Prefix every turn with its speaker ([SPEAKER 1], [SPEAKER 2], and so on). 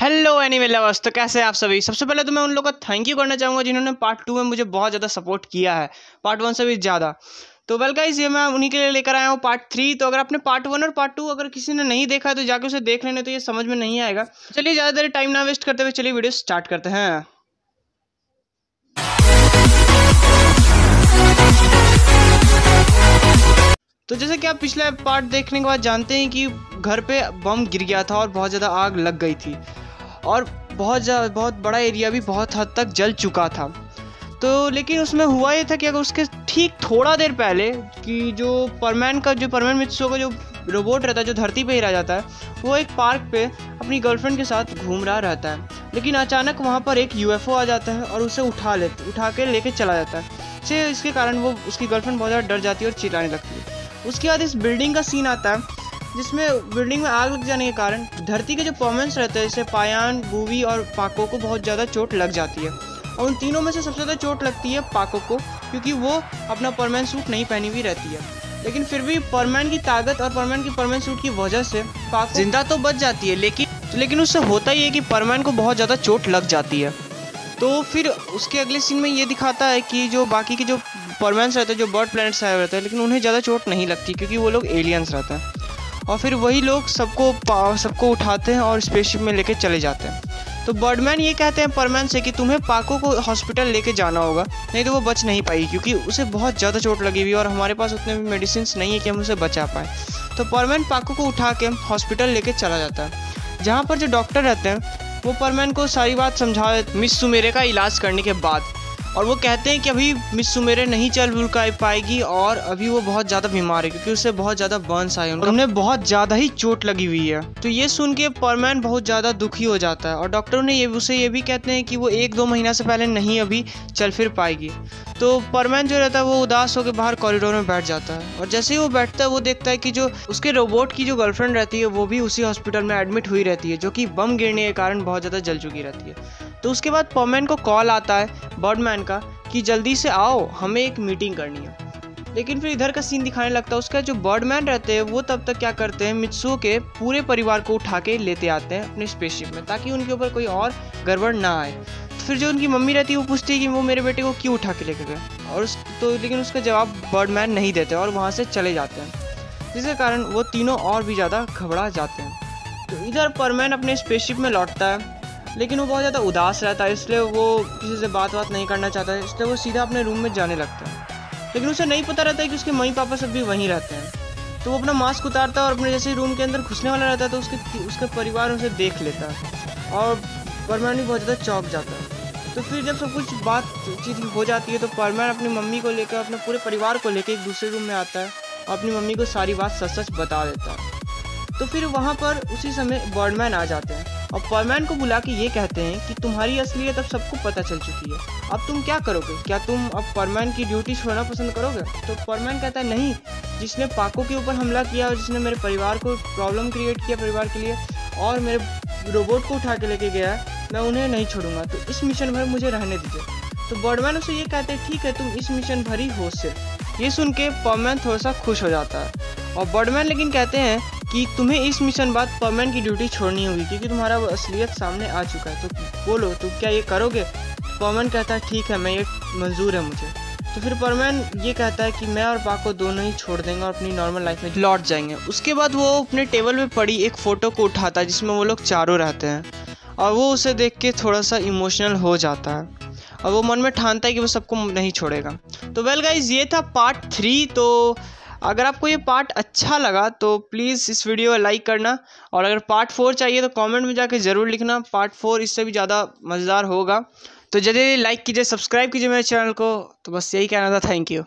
[SPEAKER 1] Hello anime lovers, तो कैसे हैं आप सभी। सबसे पहले तो मैं उन लोगों का थैंक यू करना चाहूँगा जिन्होंने पार्ट 2 में मुझे बहुत ज़्यादा सपोर्ट किया है, पार्ट 1 से भी ज़्यादा। तो वेल गाइस, ये मैं उन्हीं के लिए लेकर आया हूँ पार्ट 3। तो अगर आपने पार्ट 1 और पार्ट 2 अगर किसी ने नहीं देखा है तो जाके उसे देख लेने, तो ये समझ में नहीं आएगा। चलिए ज़्यादा देर टाइम ना वेस्ट करते हुए चलिए वीडियो स्टार्ट करते हैं। तो जैसे कि आप पिछले पार्ट देखने के बाद जानते हैं कि घर पे बम गिर गया था और बहुत ज़्यादा आग लग गई थी और बहुत बड़ा एरिया भी बहुत हद तक जल चुका था। तो लेकिन उसमें हुआ ये था कि अगर उसके ठीक थोड़ा देर पहले कि जो परमैन मित्सुओ का जो रोबोट रहता है जो धरती पे ही रह जाता है, वो एक पार्क पे अपनी गर्लफ्रेंड के साथ घूम रहा रहता है। लेकिन अचानक वहाँ पर एक यूएफओ आ जाता है और उसे उठा के लेके चला जाता है। इसके कारण वो उसकी गर्लफ्रेंड बहुत ज़्यादा डर जाती है और चिल्लाने लगती है। उसके बाद इस बिल्डिंग का सीन आता है जिसमें बिल्डिंग में आग लग जाने के कारण धरती के जो परमैंस रहते हैं जैसे पायान, बूवी और पाको को बहुत ज़्यादा चोट लग जाती है। और उन तीनों में से सबसे ज़्यादा चोट लगती है पाको को, क्योंकि वो अपना परमैन सूट नहीं पहनी हुई रहती है। लेकिन फिर भी परमैन की ताकत और परमैन की परमैन सूट की वजह से पाको जिंदा तो बच जाती है, लेकिन उससे होता ही है कि परमैन को बहुत ज़्यादा चोट लग जाती है। तो फिर उसके अगले सीन में ये दिखाता है कि जो बाकी के जो परमैंस रहते हैं जो बर्ड प्लैनेट से आए रहते हैं, लेकिन उन्हें ज़्यादा चोट नहीं लगती क्योंकि वो लोग एलियंस रहते हैं। और फिर वही लोग सबको उठाते हैं और स्पेसशिप में लेके चले जाते हैं। तो बर्डमैन ये कहते हैं परमैन से कि तुम्हें पाको को हॉस्पिटल लेके जाना होगा, नहीं तो वो बच नहीं पाएगी क्योंकि उसे बहुत ज़्यादा चोट लगी हुई है और हमारे पास उतने भी मेडिसिन नहीं है कि हम उसे बचा पाएँ। तो परमैन पाको को उठा के हॉस्पिटल लेके चला जाता है, जहाँ पर जो डॉक्टर रहते हैं वो परमैन को सारी बात समझा मिस सुमेरे का इलाज करने के बाद। और वो कहते हैं कि अभी मिस सुमेरे नहीं चल पाएगी और अभी वो बहुत ज़्यादा बीमार है क्योंकि उसे बहुत ज़्यादा बर्न्स आए, उन्हें बहुत ज़्यादा ही चोट लगी हुई है। तो ये सुन के परमैन बहुत ज़्यादा दुखी हो जाता है और डॉक्टरों ने उसे ये भी कहते हैं कि वो 1-2 महीना से पहले नहीं अभी चल फिर पाएगी। तो परमैन जो रहता है वो उदास होकर बाहर कॉरिडोर में बैठ जाता है और जैसे ही वो बैठता है वो देखता है कि जो उसके रोबोट की जो गर्लफ्रेंड रहती है वो भी उसी हॉस्पिटल में एडमिट हुई रहती है, जो कि बम गिरने के कारण बहुत ज़्यादा जल चुकी रहती है। तो उसके बाद परमैन को कॉल आता है बर्डमैन का कि जल्दी से आओ, हमें एक मीटिंग करनी है। लेकिन फिर इधर का सीन दिखाने लगता है उसका जो बर्डमैन रहते हैं वो तब तक क्या करते हैं, मित्सुओ के पूरे परिवार को उठा के लेते आते हैं अपने स्पेसशिप में ताकि उनके ऊपर कोई और गड़बड़ ना आए। तो फिर जो उनकी मम्मी रहती है वो पूछती है कि वो मेरे बेटे को क्यों उठा के लेके गए, और लेकिन उसका जवाब बर्डमैन नहीं देते और वहाँ से चले जाते हैं, जिसके कारण वो तीनों और भी ज़्यादा घबरा जाते हैं। तो इधर परमैन अपने स्पेसशिप में लौटता है, लेकिन वो बहुत ज़्यादा उदास रहता है, इसलिए वो किसी से बात नहीं करना चाहता है, इसलिए वो सीधा अपने रूम में जाने लगता है। लेकिन उसे नहीं पता रहता है कि उसके मम्मी पापा सब भी वहीं रहते हैं। तो वो अपना मास्क उतारता है और अपने जैसे रूम के अंदर घुसने वाला रहता है तो उसके परिवार उसे देख लेता है और परमैन भी बहुत ज़्यादा चौंक जाता है। तो फिर जब सब कुछ बातचीत हो जाती है तो परमैन अपनी मम्मी को लेकर अपने पूरे परिवार को लेकर एक दूसरे रूम में आता है और अपनी मम्मी को सारी बात सच बता देता है। तो फिर वहाँ पर उसी समय बर्डमैन आ जाते हैं और परमैन को बुला के ये कहते हैं कि तुम्हारी असलियत अब सबको पता चल चुकी है, अब तुम क्या करोगे, क्या तुम अब परमैन की ड्यूटी छोड़ना पसंद करोगे। तो परमैन कहता है नहीं, जिसने पाको के ऊपर हमला किया और जिसने मेरे परिवार को प्रॉब्लम क्रिएट किया परिवार के लिए और मेरे रोबोट को उठा के लेके गया है, मैं उन्हें नहीं छोड़ूंगा, तो इस मिशन भर मुझे रहने दीजिए। तो बर्डमैन उसे ये कहते हैं ठीक है, तुम इस मिशन भर ही हो सिर्फ। ये सुन के परमैन थोड़ा सा खुश हो जाता है और बर्डमैन लेकिन कहते हैं कि तुम्हें इस मिशन बाद परमैन की ड्यूटी छोड़नी होगी क्योंकि तुम्हारा असलियत सामने आ चुका है, तो बोलो तुम क्या ये करोगे। परमैन कहता है ठीक है, मैं ये मंजूर है मुझे। तो फिर परमैन ये कहता है कि मैं और पाको दोनों ही छोड़ देंगे और अपनी नॉर्मल लाइफ में लौट जाएंगे। उसके बाद वो अपने टेबल पे पड़ी एक फ़ोटो को उठाता है जिसमें वो लोग चारों रहते हैं और वो उसे देख के थोड़ा सा इमोशनल हो जाता है और वो मन में ठानता है कि वो सबको नहीं छोड़ेगा। तो वेल गाइज, ये था पार्ट 3। तो अगर आपको ये पार्ट अच्छा लगा तो प्लीज़ इस वीडियो को लाइक करना और अगर पार्ट 4 चाहिए तो कमेंट में जाके ज़रूर लिखना, पार्ट 4 इससे भी ज़्यादा मज़ेदार होगा। तो जल्दी लाइक कीजिए, सब्सक्राइब कीजिए मेरे चैनल को। तो बस यही कहना था, थैंक यू।